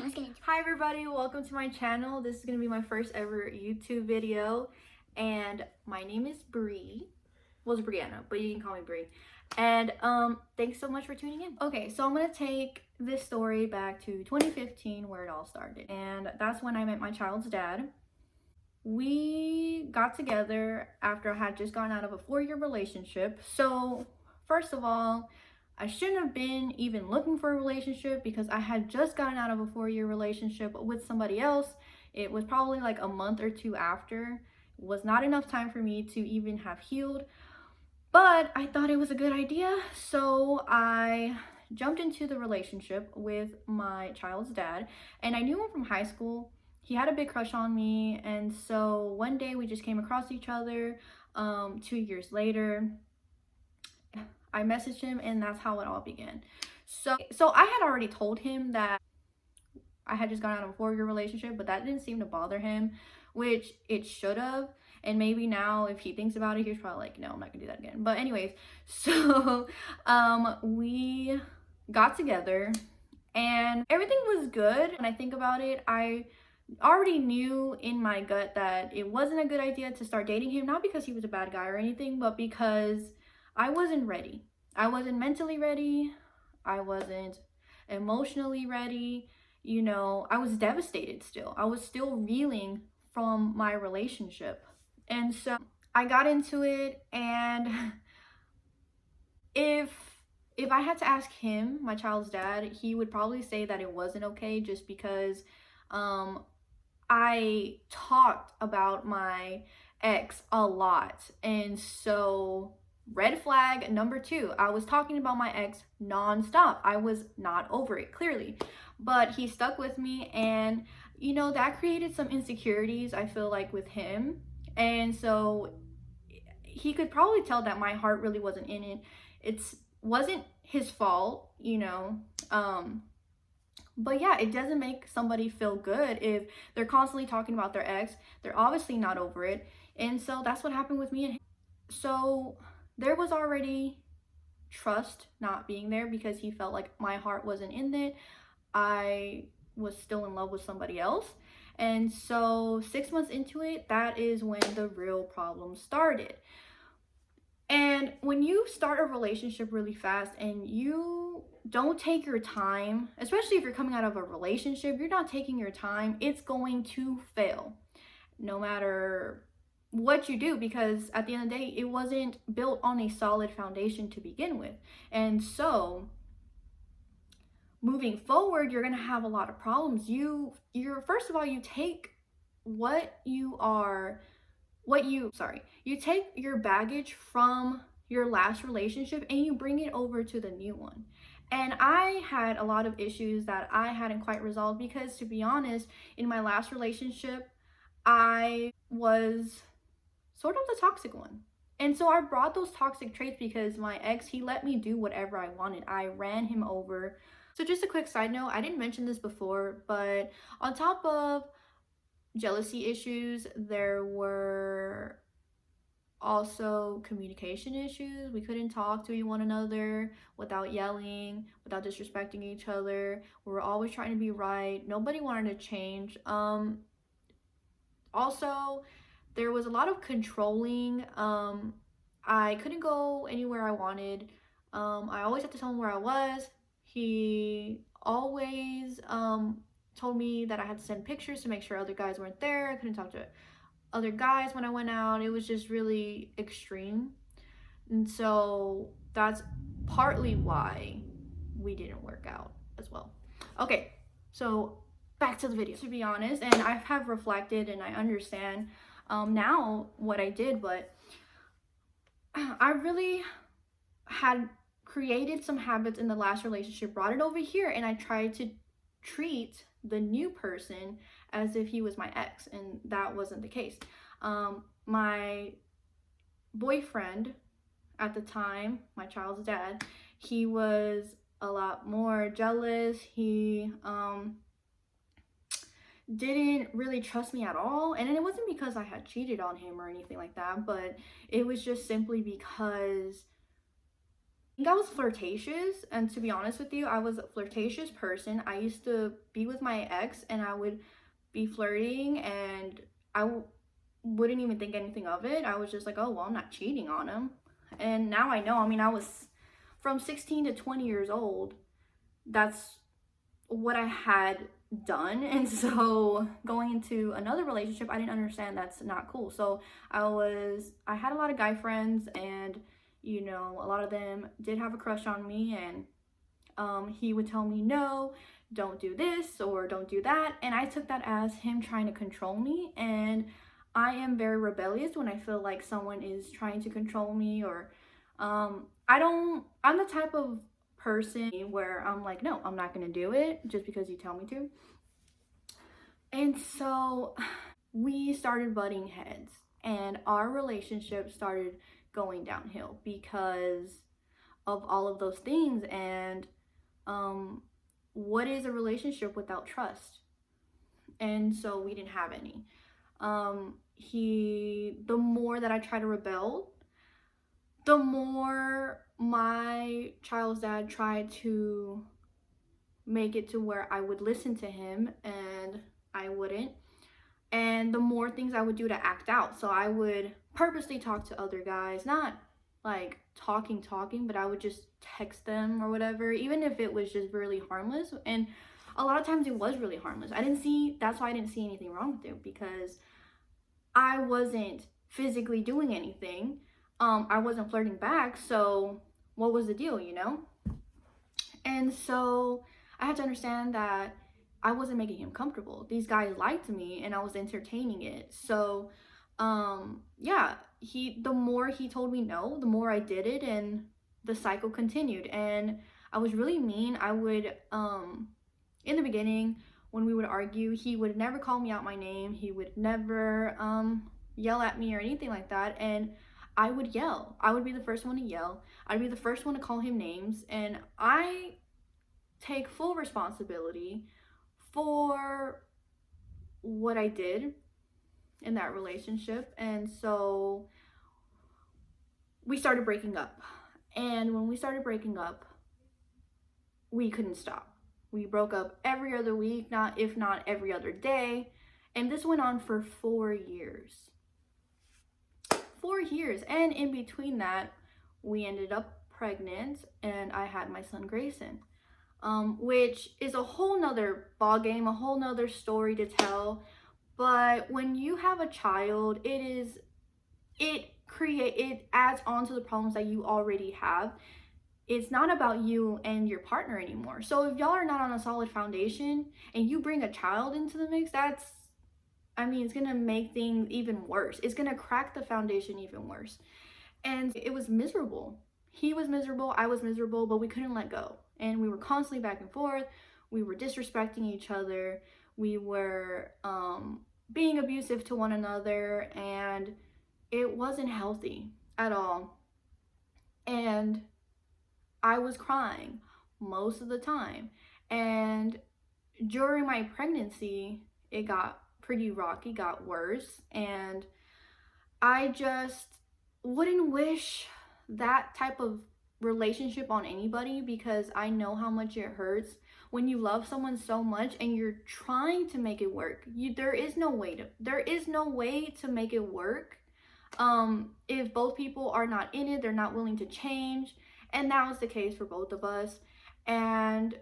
let's get into it. Hi everybody, welcome to my channel. This is going to be my first ever YouTube video, and my name is Bree. Well, it's Briana, but you can call me Bree. And thanks so much for tuning in. Okay, so I'm going to take this story back to 2015 where it all started, and that's when I met my child's dad. We got together after I had just gotten out of a 4-year relationship. So first of all, I shouldn't have been even looking for a relationship because I had just gotten out of a 4-year relationship with somebody else. It was probably like a month or two after. It was not enough time for me to even have healed, but I thought it was a good idea. So I jumped into the relationship with my child's dad, and I knew him from high school. He had a big crush on me, and so one day we just came across each other. 2 years later, I messaged him, and that's how it all began. So I had already told him that I had just gotten out of a 4-year relationship, but that didn't seem to bother him, which it should have. And maybe now if he thinks about it, he's probably like, no, I'm not gonna do that again. But anyways, so we got together and everything was good. When I think about it, I already knew in my gut that it wasn't a good idea to start dating him, not because he was a bad guy or anything, but because I wasn't ready. I wasn't mentally ready. I wasn't emotionally ready. You know, I was devastated still. I was still reeling from my relationship. And so I got into it, and if I had to ask him, my child's dad, he would probably say that it wasn't okay just because I talked about my ex a lot. And so red flag number 2, I was talking about my ex nonstop. I was not over it, clearly. But he stuck with me, and you know, that created some insecurities, I feel like, with him. And so he could probably tell that my heart really wasn't in it. It wasn't his fault, you know. But yeah, it doesn't make somebody feel good if they're constantly talking about their ex. They're obviously not over it. And so that's what happened with me and him. So there was already trust not being there because he felt like my heart wasn't in it. I was still in love with somebody else. And so 6 months into it, that is when the real problem started. And when you start a relationship really fast and you don't take your time, especially if you're coming out of a relationship, you're not taking your time, it's going to fail no matter what you do, because at the end of the day, it wasn't built on a solid foundation to begin with. And so moving forward, you're going to have a lot of problems. You're first of all, you take you take your baggage from your last relationship and you bring it over to the new one. And I had a lot of issues that I hadn't quite resolved because, to be honest, in my last relationship, I was sort of the toxic one. And so I brought those toxic traits because my ex, he let me do whatever I wanted. I ran him over. So just a quick side note, I didn't mention this before, but on top of jealousy issues, there were also communication issues. We couldn't talk to one another without yelling, without disrespecting each other. We were always trying to be right. Nobody wanted to change. Also, there was a lot of controlling. I couldn't go anywhere I wanted. I always had to tell him where I was. He always told me that I had to send pictures to make sure other guys weren't there. I couldn't talk to other guys when I went out. It was just really extreme. And so that's partly why we didn't work out as well. Okay, so back to the video. To be honest, and I have reflected and I understand now what I did, but I really had created some habits in the last relationship, brought it over here, and I tried to treat the new person as if he was my ex, and that wasn't the case. My boyfriend at the time, my child's dad, he was a lot more jealous. He didn't really trust me at all, and it wasn't because I had cheated on him or anything like that, but it was just simply because think I was flirtatious, and to be honest with you, I was a flirtatious person. I used to be with my ex and I would be flirting, and wouldn't even think anything of it. I was just like, oh, well, I'm not cheating on him. And now I know. I mean, I was from 16 to 20 years old. That's what I had done. And so going into another relationship, I didn't understand that's not cool. So I had a lot of guy friends, and you know, a lot of them did have a crush on me, and he would tell me, no, don't do this or don't do that. And I took that as him trying to control me. And I am very rebellious when I feel like someone is trying to control me, or I'm the type of person where I'm like, no, I'm not gonna do it just because you tell me to. And so we started butting heads, and our relationship started going downhill because of all of those things. And what is a relationship without trust? And so we didn't have any. The more that I tried to rebel, the more my child's dad tried to make it to where I would listen to him and I wouldn't. And the more things I would do to act out. So I would purposely talk to other guys, not like talking, but I would just text them or whatever, even if it was just really harmless. And a lot of times it was really harmless. That's why I didn't see anything wrong with it, because I wasn't physically doing anything. I wasn't flirting back. So what was the deal, you know? And so I had to understand that I wasn't making him comfortable. These guys liked me and I was entertaining it. So yeah, the more he told me no, the more I did it, and the cycle continued. And I was really mean. I would in the beginning, when we would argue, he would never call me out my name. He would never yell at me or anything like that. And I would yell. I would be the first one to yell. I'd be the first one to call him names. And I take full responsibility for what I did in that relationship. And so we started breaking up. And when we started breaking up, we couldn't stop. We broke up every other week, if not every other day. And this went on for 4 years. 4 years. And in between that, we ended up pregnant, and I had my son Grayson, which is a whole nother ball game, a whole nother story to tell. But when you have a child, it adds on to the problems that you already have. It's not about you and your partner anymore. So if y'all are not on a solid foundation and you bring a child into the mix, it's gonna make things even worse. It's gonna crack the foundation even worse. And it was miserable. He was miserable, I was miserable, but we couldn't let go. And we were constantly back and forth. We were disrespecting each other. We were being abusive to one another, and it wasn't healthy at all. And I was crying most of the time. And during my pregnancy, it got pretty rocky, got worse. And I just wouldn't wish that type of relationship on anybody, because I know how much it hurts when you love someone so much and you're trying to make it work. There is no way to make it work if both people are not in it, they're not willing to change. And that was the case for both of us. And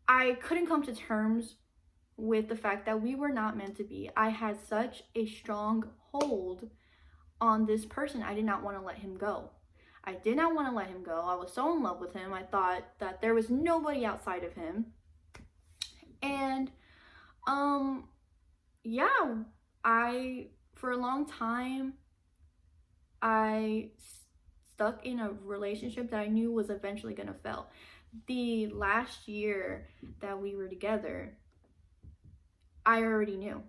I couldn't come to terms with the fact that we were not meant to be. I had such a strong hold on this person. I did not want to let him go. I did not want to let him go. I was so in love with him. I thought that there was nobody outside of him. And for a long time, I stuck in a relationship that I knew was eventually gonna fail. The last year that we were together, I already knew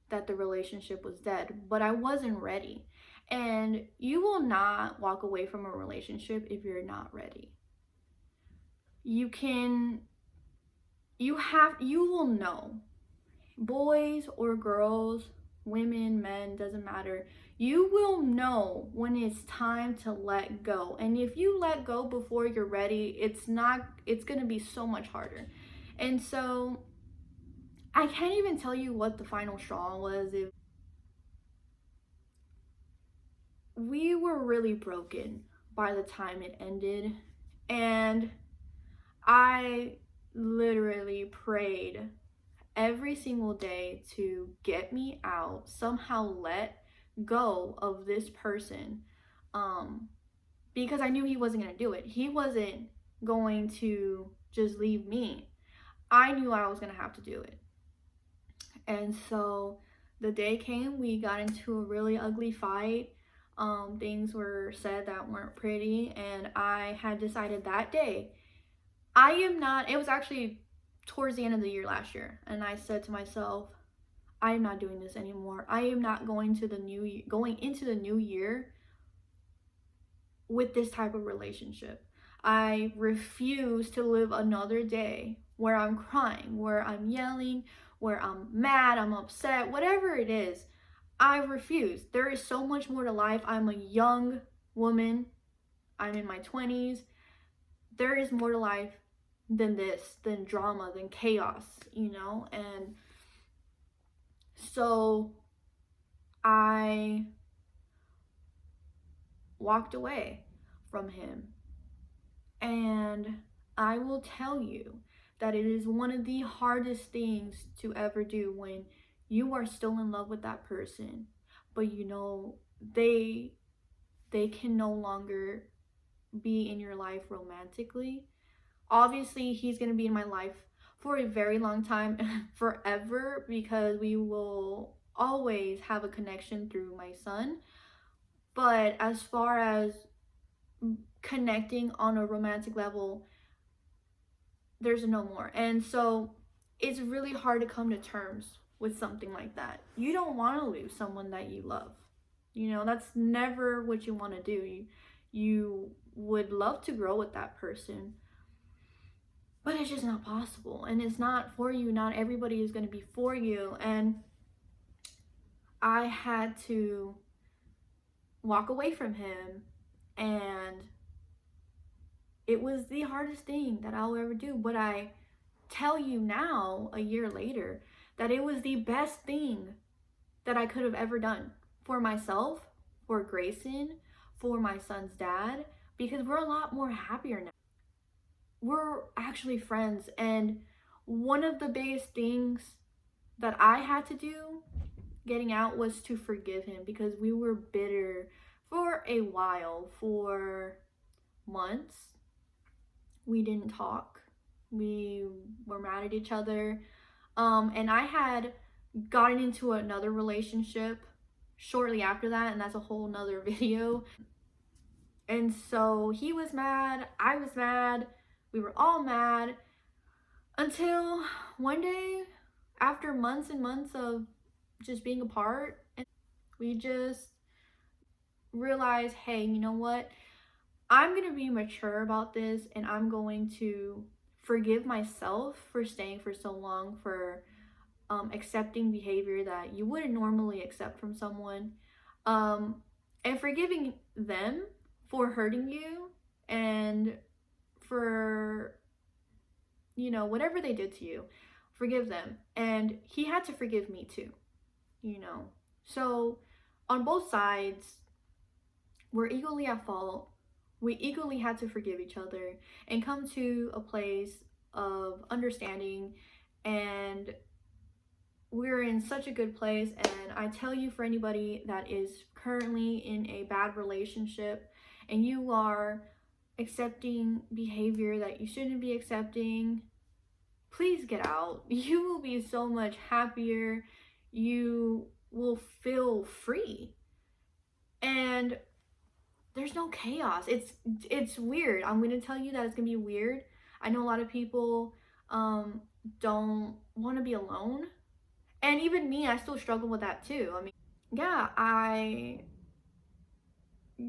that the relationship was dead, but I wasn't ready. And you will not walk away from a relationship if you're not ready. You will know, boys or girls, women, men, doesn't matter. You will know when it's time to let go. And if you let go before you're ready, it's going to be so much harder. And so I can't even tell you what the final straw was. We were really broken by the time it ended. And I literally prayed every single day to get me out, somehow let go of this person. Because I knew he wasn't going to do it. He wasn't going to just leave me. I knew I was going to have to do it. And so the day came, we got into a really ugly fight. Things were said that weren't pretty, and I had decided that day, I am not, it was actually towards the end of the year last year, and I said to myself, I am not doing this anymore. I am not going into the new year with this type of relationship. I refuse to live another day where I'm crying, where I'm yelling, where I'm mad, I'm upset, whatever it is. I refuse. There is so much more to life. I'm a young woman. I'm in my 20s. There is more to life than this, than drama, than chaos, you know? And so I walked away from him. And I will tell you that it is one of the hardest things to ever do when you are still in love with that person, but you know they can no longer be in your life romantically. Obviously, he's going to be in my life for a very long time, forever, because we will always have a connection through my son. But as far as connecting on a romantic level, there's no more. And so it's really hard to come to terms with something like that. You don't want to lose someone that you love. You know, that's never what you want to do. You would love to grow with that person, but it's just not possible. And it's not for you. Not everybody is going to be for you. And I had to walk away from him, and it was the hardest thing that I'll ever do. But I tell you now, a year later, that it was the best thing that I could have ever done for myself, for Grayson, for my son's dad, because we're a lot more happier now. We're actually friends. And one of the biggest things that I had to do getting out was to forgive him, because we were bitter for a while, for months. We didn't talk. We were mad at each other. And I had gotten into another relationship shortly after that, and that's a whole nother video. And so he was mad, I was mad, we were all mad, until one day, after months and months of just being apart, and we just realized, hey, you know what? I'm going to be mature about this, and I'm going to forgive myself for staying for so long, for accepting behavior that you wouldn't normally accept from someone, and forgiving them for hurting you, and for, you know, whatever they did to you. Forgive them. And he had to forgive me too, you know. So on both sides, we're equally at fault. We equally had to forgive each other and come to a place of understanding, and we're in such a good place. And I tell you, for anybody that is currently in a bad relationship and you are accepting behavior that you shouldn't be accepting, please get out. You will be so much happier. You will feel free. And there's no chaos. It's weird. I'm going to tell you that it's going to be weird. I know a lot of people don't want to be alone. And even me, I still struggle with that too. I mean, yeah, I'm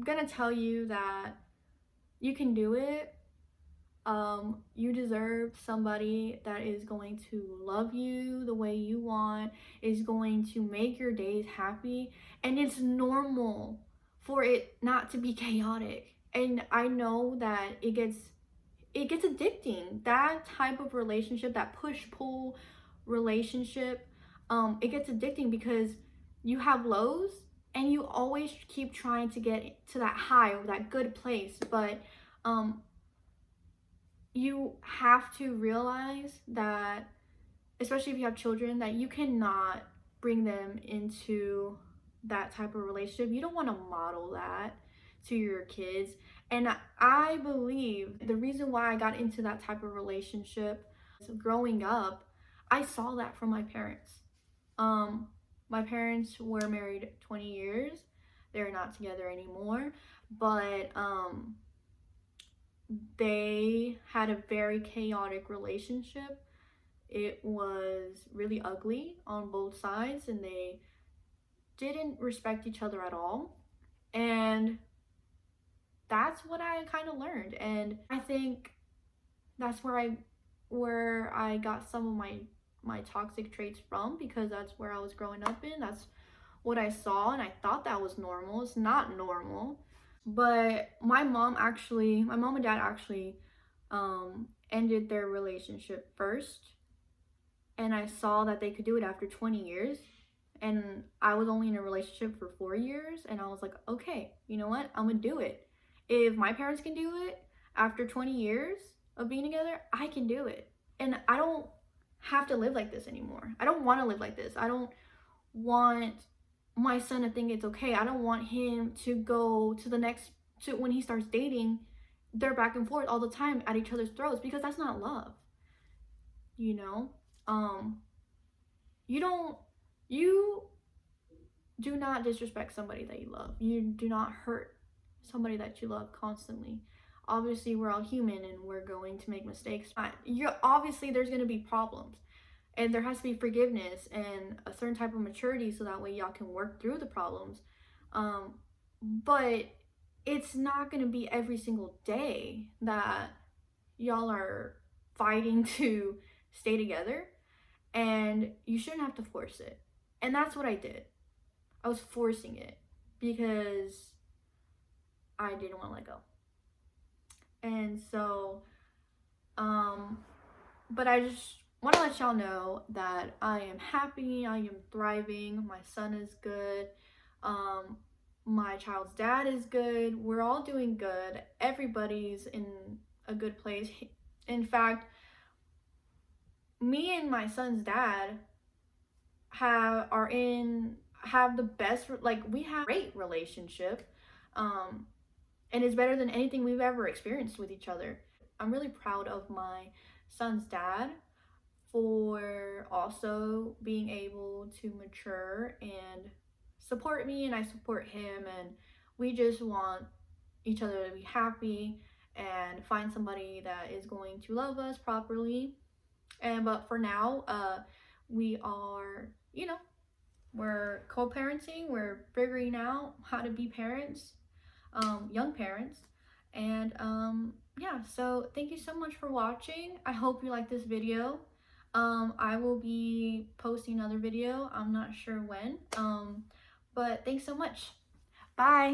going to tell you that you can do it. You deserve somebody that is going to love you the way you want, is going to make your days happy, and it's normal for it not to be chaotic. And I know that it gets addicting. That type of relationship, that push pull relationship, it gets addicting because you have lows and you always keep trying to get to that high or that good place, but um you have to realize that, especially if you have children, that you cannot bring them into that type of relationship. You don't want to model that to your kids. And I believe the reason why I got into that type of relationship, so growing up, I saw that from my parents. Um, my parents were married 20 years. They're not together anymore, but they had a very chaotic relationship. It was really ugly on both sides, and they didn't respect each other at all. And that's what I kind of learned. And I think that's where I got some of my toxic traits from, because that's where I was growing up in. That's what I saw, and I thought that was normal. It's not normal. But my mom and dad actually ended their relationship first, and I saw that they could do it after 20 years. And I was only in a relationship for 4 years, and I was like, okay, you know what? I'm gonna do it. If my parents can do it after 20 years of being together, I can do it. And I don't have to live like this anymore. I don't want to live like this. I don't want my son to think it's okay. I don't want him to go to the next, to when he starts dating, they're back and forth all the time at each other's throats, because that's not love. You know? Um you don't you do not disrespect somebody that you love. You do not hurt somebody that you love constantly. Obviously, we're all human and we're going to make mistakes. You obviously, there's going to be problems, and there has to be forgiveness and a certain type of maturity, so that way y'all can work through the problems. But it's not going to be every single day that y'all are fighting to stay together, and you shouldn't have to force it. And that's what I did. I was forcing it because I didn't want to let go. And so, but I just want to let y'all know that I am happy, I am thriving, my son is good, my child's dad is good, we're all doing good, everybody's in a good place. In fact, me and my son's dad have the best, like, we have a great relationship, and it's better than anything we've ever experienced with each other. I'm really proud of my son's dad for also being able to mature and support me, and I support him, and we just want each other to be happy and find somebody that is going to love us properly. And but for now, we are, we're co-parenting, we're figuring out how to be parents, young parents. And yeah, so thank you so much for watching. I hope you like this video. I will be posting another video, I'm not sure when, but thanks so much. Bye.